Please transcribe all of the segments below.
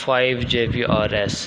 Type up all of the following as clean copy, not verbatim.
5 JPRS۔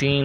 3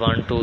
1 2